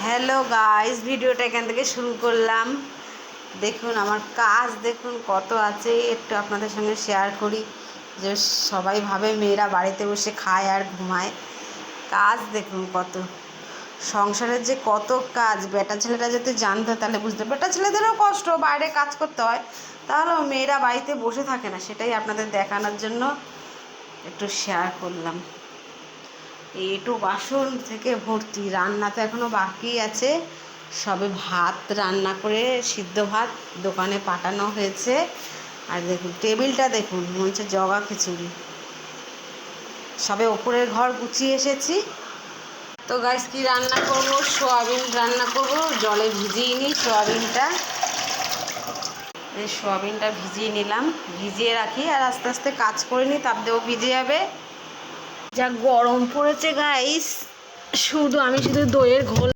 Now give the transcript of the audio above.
Hello guys, ভিডিওটা এখান থেকে শুরু করলাম। দেখুন আমার কাজ, দেখুন কত আছে, একটু আপনাদের সঙ্গে শেয়ার করি। যে সবাই ভাবে মেয়েরা বাড়িতে বসে খায় আর ঘুমায়, কাজ দেখুন কত। সংসারের যে কত কাজ, বেটা ছেলেরা যদি জানতো তাহলে বুঝতে। বেটা ছেলেদেরও কষ্ট, বাইরে কাজ করতে হয়, তাহলেও মেয়েরা বাড়িতে বসে থাকে না। সেটাই আপনাদের দেখানোর জন্য একটু শেয়ার করলাম। এটু বাসন থেকে ভর্তি, রান্না তো এখনও বাকি আছে। সবে ভাত রান্না করে, সিদ্ধ ভাত দোকানে পাঠানো হয়েছে। আর দেখুন টেবিলটা দেখুন, মনে হচ্ছে জগা খিচুড়ি। সবে ওপরের ঘর গুছিয়ে এসেছি। তো গাইস কি রান্না করব, সোয়াবিন রান্না করব। জলে ভিজিয়ে নিই সোয়াবিনটা। এই সোয়াবিনটা ভিজিয়ে নিলাম, ভিজিয়ে রাখি আর আস্তে আস্তে কাজ করে নিই, তাপ দেও ভিজে যাবে। যা গরম পড়েছে গাইস, আমি শুধু দইয়ের ঘোল